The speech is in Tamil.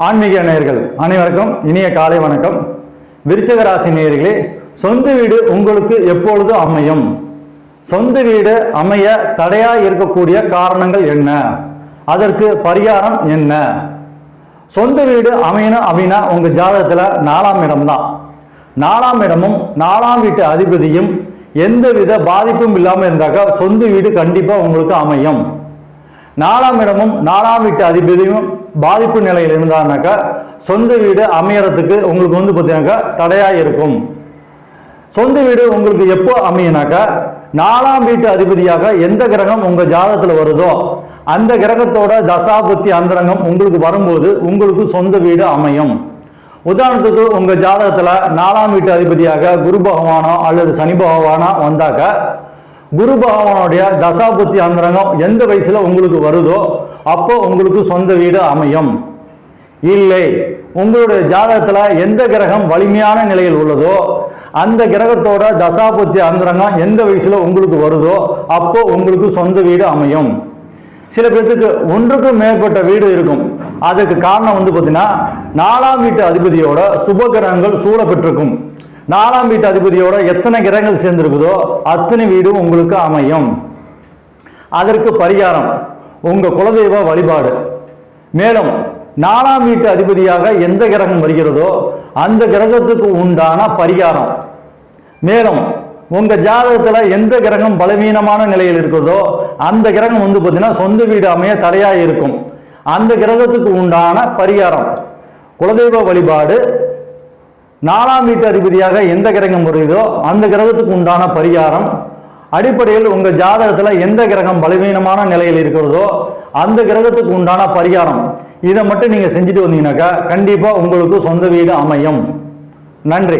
ஆன்மீக நேயர்கள் அனைவருக்கும் இனிய காலை வணக்கம். விருச்சிக ராசி நேயர்களே, சொந்த வீடு உங்களுக்கு எப்பொழுது அமையும்? சொந்த வீடு அமைய தடையா இருக்கக்கூடிய காரணங்கள் என்ன? அதற்கு பரிகாரம் என்ன? சொந்த வீடு அமையணும் அப்படின்னா உங்க ஜாதகத்துல 4ஆம் இடம் தான். 4ஆம் இடமும் 4ஆம் வீட்டு அதிபதியும் எந்தவித பாதிப்பும் இல்லாம இருந்தாக்கா சொந்த வீடு கண்டிப்பா உங்களுக்கு அமையும். 4ஆம் இடமும் 4ஆம் வீட்டு அதிபதியும் பாதிப்பு நிலையில் இருந்தாருனாக்கா சொந்த வீடு அமையறதுக்கு உங்களுக்கு பார்த்தீங்கன்னாக்கா தடையா இருக்கும். சொந்த வீடு உங்களுக்கு எப்போ அமையினாக்கா 4ஆம் வீட்டு அதிபதியாக எந்த கிரகம் உங்க ஜாதகத்துல வருதோ அந்த கிரகத்தோட தசாபுத்தி அந்தரங்கம் உங்களுக்கு வரும்போது உங்களுக்கு சொந்த வீடு அமையும். உதாரணத்துக்கு உங்க ஜாதகத்துல 4ஆம் வீட்டு அதிபதியாக குரு பகவானோ அல்லது சனி பகவானோ வந்தாக்க குரு பகவானுடைய தசாபுத்தி அந்தரங்கம் எந்த வயசுல உங்களுக்கு வருதோ அப்போ உங்களுக்கு சொந்த வீடு அமையும். இல்லை, உங்களுடைய ஜாதகத்துல எந்த கிரகம் வலிமையான நிலையில் உள்ளதோ அந்த கிரகத்தோட தசாபுத்தி அந்தரங்கம் எந்த வயசுல உங்களுக்கு வருதோ அப்போ உங்களுக்கு சொந்த வீடு அமையும். சில பேருக்கு ஒன்றுக்கும் மேற்பட்ட வீடு இருக்கும். அதுக்கு காரணம் பார்த்தீங்கன்னா 4ஆம் வீட்டு அதிபதியோட சுப கிரகங்கள் சூழ பெற்றிருக்கும். 4ஆம் வீட்டு அதிபதியோட எத்தனை கிரகங்கள் சேர்ந்திருக்குதோ அத்தனை வீடு உங்களுக்கு அமையும். அதற்கு பரிகாரம் உங்க குலதெய்வ வழிபாடு. மேலும் 4ஆம் வீட்டு அதிபதியாக எந்த கிரகம் வருகிறதோ அந்த கிரகத்துக்கு உண்டான பரிகாரம். மேலும் உங்க ஜாதகத்துல எந்த கிரகம் பலவீனமான நிலையில் இருக்கிறதோ அந்த கிரகம் பார்த்தீங்கன்னா சொந்த வீடு அமைய தடையா இருக்கும். அந்த கிரகத்துக்கு உண்டான பரிகாரம் குலதெய்வ வழிபாடு. 4ஆம் வீட்டு அதிபதியாக எந்த கிரகம் வருகிறதோ அந்த கிரகத்துக்கு உண்டான பரிகாரம். அடிப்படையில் உங்க ஜாதகத்துல எந்த கிரகம் பலவீனமான நிலையில் இருக்கிறதோ அந்த கிரகத்துக்கு உண்டான பரிகாரம். இதை மட்டும் நீங்க செஞ்சுட்டு வந்தீங்கன்னாக்கா கண்டிப்பா உங்களுக்கு சொந்த வீடு அமையும். நன்றி.